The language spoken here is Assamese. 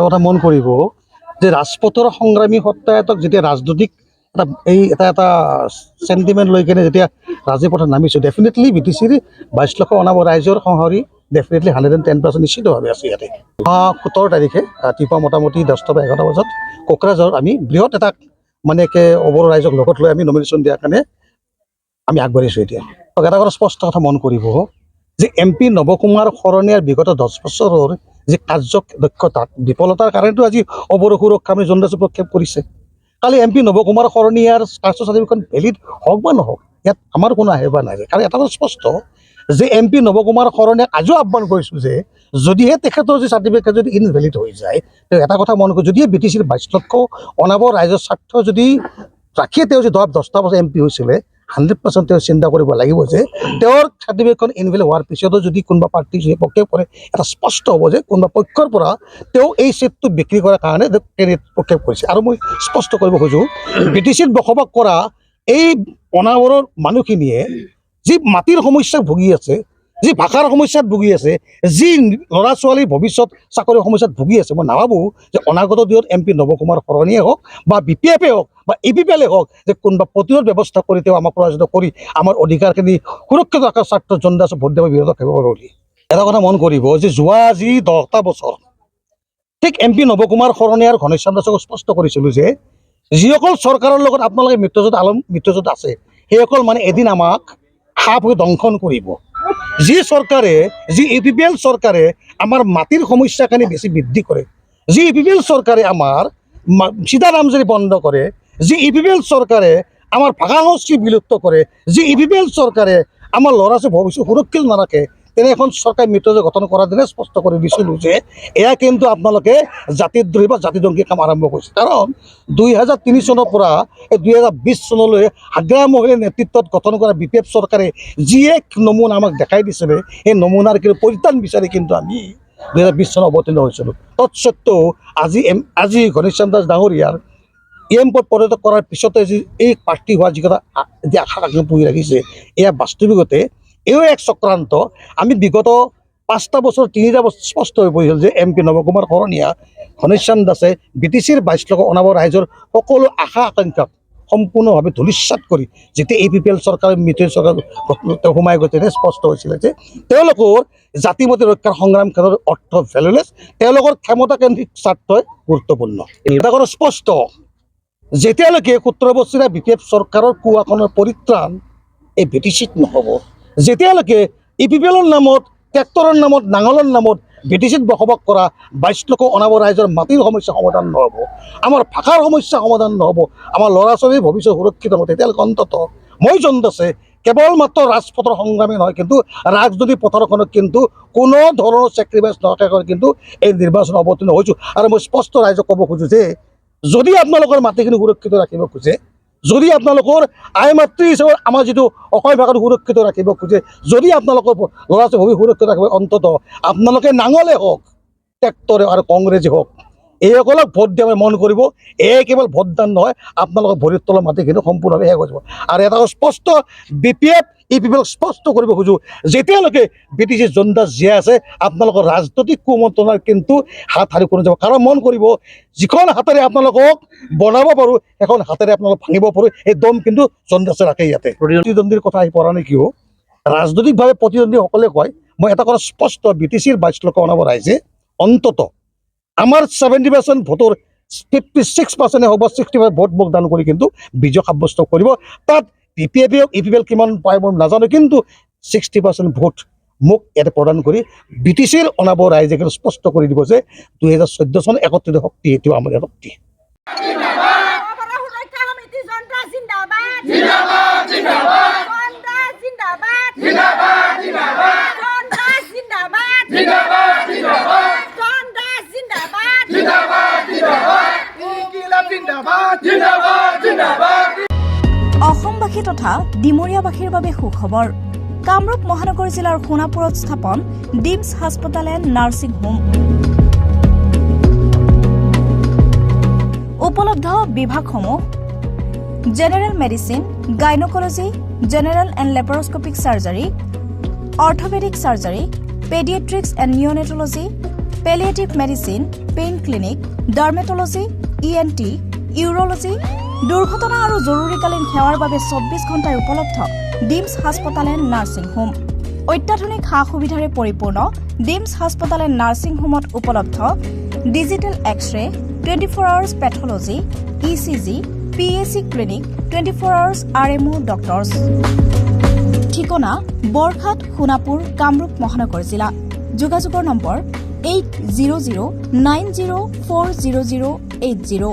কথা মন কৰিব যে ৰাজপথৰ সংগ্ৰামী সত্ৰায়তক যেতিয়া ৰাজনৈতিক এটা চেণ্টিমেণ্ট লৈ কেনে যেতিয়া ৰাজপথত নামিছোঁ, ডেফিনেটলি BTCৰ 22 লক্ষ অনাব ৰাইজৰ সংহৰি ডেফিনেটলি 110% নিশ্চিতভাৱে আছে। ইয়াতে 17 তাৰিখে ৰাতিপুৱা মোটামুটি 10টা বা 11টা বজাত কোকৰাঝাৰত আমি বৃহৎ এটা মানে অবৰ ৰাইজক লগত লৈ আমি নমিনেশ্যন দিয়াৰ কাৰণে আমি আগবাঢ়িছোঁ। এতিয়া এটা কথা স্পষ্ট কথা মন কৰিব যে MP নৱকুমাৰ শৰণীয়াৰ বিগত 10 বছৰৰ যি কাৰ্যদক্ষতা বিফলতাৰ কাৰণেতো আজি অবৰ সুৰক্ষা আমি জনদাসে প্ৰক্ষেপ কৰিছে। কালি MP নৱকুমাৰ শৰণীয়াৰ কাষ্ট চাৰ্টিফিকেটখন ভেলিড হওক বা নহওক, ইয়াত আমাৰ কোনো আহিবা নাই। কাৰণ এটা কথা স্পষ্ট যে MP নৱকুমাৰ শৰণীয়াক আজিও আহ্বান কৰিছোঁ যে যদিহে তেখেতৰ যি চাৰ্টিফিকেট যদি ইনভেলিড হৈ যায়, তেওঁ এটা কথা মন কৰোঁ, যদিহে BTCৰ 22 লক্ষ অনাব ৰাইজৰ স্বাৰ্থ যদি ৰাখিয়ে তেওঁ যে 10টা বছৰ MP হৈছিলে, 100% তেওঁ চিন্তা কৰিব লাগিব যে তেওঁৰ চাৰ্টিফিকেটখন ইনভেলিড হোৱাৰ পিছতো যদি কোনোবা পাৰ্টি যদি প্ৰক্ষেপ কৰে, এটা স্পষ্ট হ'ব যে কোনোবা পক্ষৰ পৰা তেওঁ এই চিটটো বিক্ৰী কৰাৰ কাৰণে কেন্দ্ৰীয় প্ৰক্ষেপ কৰিছে। আৰু মই স্পষ্ট কৰিব খোজোঁ, BTCত বসবাস কৰা এই অনাবৰৰ মানুহখিনিয়ে যি মাটিৰ সমস্যাত ভুগি আছে, যি ভাষাৰ সমস্যাত ভুগি আছে, যি ল'ৰা ছোৱালীৰ ভৱিষ্যত চাকৰিৰ সমস্যাত ভুগি আছে, মই নাভাবোঁ যে অনাগত দিনত MP নৱকুমাৰ শৰণীয়ে হওক বা BPFে হওক বা APPLে হওক যে কোনোবা প্ৰতিৰোধ ব্যৱস্থা কৰি তেওঁ আমাক পৰাজিত কৰি আমাৰ অধিকাৰখিনি সুৰক্ষিত ৰখাৰ স্বাৰ্থত জনদাসে ভোট দিব বিৰোধ থাকিব পাৰোঁ বুলি। এটা কথা মন কৰিব যে যোৱা যি 10টা বছৰ ঠিক MP নৱকুমাৰ শৰণীয়াৰ ঘনশ্যাম দাসক স্পষ্ট কৰিছিলোঁ যে যিসকল চৰকাৰৰ লগত আপোনালোকে মিত্ৰজোঁট আছে, সেইসকল মানে এদিন আমাক সাপ হৈ দংশন কৰিব। যি চৰকাৰে, যি APPL চৰকাৰে আমাৰ মাটিৰ সমস্যাখিনি বেছি বৃদ্ধি কৰে, যি APPL চৰকাৰে আমাৰ চিধা নামজাৰি বন্ধ কৰে, যি APPL চৰকাৰে আমাৰ ভাষা সংস্কৃতি বিলুপ্ত কৰে, যি APPL চৰকাৰে আমাৰ ল'ৰা ছোৱালী ভৱিষ্যত সুৰক্ষিত নাৰাখে, তেনে এখন চৰকাৰী মিত্ৰজোঁট গঠন কৰাৰ দিনে স্পষ্ট কৰি দিছিলোঁ যে এয়া কিন্তু আপোনালোকে জাতিদ্ৰোহী বা জাতিদংগী কাম আৰম্ভ কৰিছে। কাৰণ 2003 চনৰ পৰা 2020 চনলৈ হাগ্ৰা মহিলাৰ নেতৃত্বত গঠন কৰা BPF চৰকাৰে যি এক নমুনা আমাক দেখাই দিছিলে, সেই নমুনাৰ কিন্তু পৰিত্ৰাণ বিচাৰি কিন্তু আমি 2020 চনত অৱতীৰ্ণ হৈছিলোঁ। তৎসত্বেও আজি ঘনশ্যাম দাস ডাঙৰীয়াৰ EM পদ পদত্যাগ কৰাৰ পিছতে যি এই প্ৰাৰ্থী হোৱা যিকেইটা যি আশা পুহি ৰাখিছে, এয়া বাস্তৱিকতে এও এক চক্ৰান্ত। আমি বিগত 5টা বছৰ 3টা বছৰ স্পষ্ট হৈ পৰিছিল যে MP নৱকুমাৰ শৰণীয়া, ঘনশ্যাম দাসে BTCৰ 22 লক্ষ অনাব ৰাইজৰ সকলো আশা আকাংক্ষাক সম্পূৰ্ণভাৱে ধূলিসাৎ কৰি যেতিয়া APPL চৰকাৰ মিত্ৰৰ চৰকাৰ তেওঁ সোমাই গৈ তেনে স্পষ্ট হৈছিলে যে তেওঁলোকৰ জাতিমতী ৰক্ষাৰ সংগ্ৰাম খেলৰ অৰ্থ ভেলুলেছ, তেওঁলোকৰ ক্ষমতাকেন্দ্ৰিক স্বাৰ্থই গুৰুত্বপূৰ্ণ। এটা কথা স্পষ্ট, যেতিয়ালৈকে 17 বছৰীয়া BPF চৰকাৰৰ কুৱাখনৰ পৰিত্ৰাণ এই BTCত নহ'ব, যেতিয়ালৈকে APPLৰ নামত, ট্ৰেক্টৰৰ নামত, নাঙলৰ নামত BTCত বসবাস কৰা 22 লক্ষ অনাব ৰাইজৰ মাটিৰ সমস্যা সমাধান নহ'ব, আমাৰ ভাষাৰ সমস্যা সমাধান নহ'ব, আমাৰ ল'ৰা ছোৱালীৰ ভৱিষ্যত সুৰক্ষিত হ'ব, তেতিয়ালৈকে অন্ততঃ মই জনদাসে কেৱল মাত্ৰ ৰাজপথৰ সংগ্ৰামী নহয়, কিন্তু ৰাজনৈতিক পথাৰখনত কিন্তু কোনো ধৰণৰ চেক্ৰিফাইচ নোহোৱাকৈ কিন্তু এই নিৰ্বাচন অৱতীৰ্ণ হৈছোঁ। আৰু মই স্পষ্ট ৰাইজক ক'ব খোজোঁ যে যদি আপোনালোকৰ মাটিখিনি সুৰক্ষিত ৰাখিব খোজে, যদি আপোনালোকৰ আই মাতৃ হিচাপে আমাৰ যিটো অসমীয়া ভাষাটো সুৰক্ষিত ৰাখিব খোজে, যদি আপোনালোকৰ ল'ৰা ছোৱালী সুৰক্ষিত ৰাখিব, অন্ততঃ আপোনালোকে নাঙলে হওক, ট্ৰেক্টৰে আৰু কংগ্ৰেছে হওক, এইসকলক ভোট দিয়া মন কৰিব। এই কেৱল ভোটদান নহয়, আপোনালোকৰ ভৰিৰ তলৰ মাটিখিনি সম্পূৰ্ণভাৱে শেষ হৈ যাব। আৰু এটা স্পষ্ট BPF APPL স্পষ্ট কৰিব খোজোঁ, যেতিয়ালৈকে BTC জনদাস জীয়াই আছে, আপোনালোকৰ ৰাজনৈতিক কুমন্ত্ৰণাৰ কিন্তু হাত সাৰি কোনো যাব। কাৰণ মন কৰিব, যিখন হাতেৰে আপোনালোকক বনাব পাৰোঁ, সেইখন হাতেৰে আপোনালোক ভাঙিব পাৰোঁ, এই দম কিন্তু জনদাসে ৰাখে। ইয়াতে প্ৰতিদ্বন্দ্বীৰ কথা আহি পৰা নাই কিয়, ৰাজনৈতিকভাৱে প্ৰতিদ্বন্দ্বীসকলে কয়, মই এটা কথা স্পষ্ট, BTCৰ 22 লক্ষ অনাব ৰাইজে অন্ততঃ আমাৰ 70% ভোটৰ 56% হওক বা 65% ভোট মোক দান কৰি কিন্তু বিজয় সাব্যস্ত কৰিব। তাত BPF APPL কিমান পায় মই নাজানো, কিন্তু 60% ভোট মোক ইয়াতে প্ৰদান কৰি BTCৰ অনাব ৰাইজে কিন্তু স্পষ্ট কৰি দিব যে 2014 চন একত্ৰিত শক্তি, এইটো আমাৰ শক্তি। অসমবাসী তথা ডিমৰীয়াবাসীৰ বাবে সুখবৰ। কামৰূপ মহানগৰ জিলাৰ সোণাপুৰত স্থাপন ডিমছ হাস্পতাল এণ্ড নাৰ্ছিং হোম। উপলব্ধ বিভাগসমূহ: general medicine, gynaecology, general and laparoscopic surgery, orthopaedic surgery, paediatrics and neonatology, palliative medicine, pain clinic, dermatology, ENT, urology, দুৰ্ঘটনা আৰু জৰুৰীকালীন সেৱাৰ বাবে 24 ঘণ্টাই উপলব্ধ ডিমছ হাস্পতাল এণ্ড নাৰ্ছিং হোম। অত্যাধুনিক সা সুবিধাৰে পৰিপূৰ্ণ ডিমছ হাস্পতাল এণ্ড নাৰ্ছিং হোমত উপলব্ধ digital x ray, 24 hours pathology, ECG, PAC clinic, 24 hours RMO doctors. ঠিকনা বৰঘাট, সোণাপুৰ, কামৰূপ মহানগৰ জিলা। যোগাযোগৰ নম্বৰ 8009040080।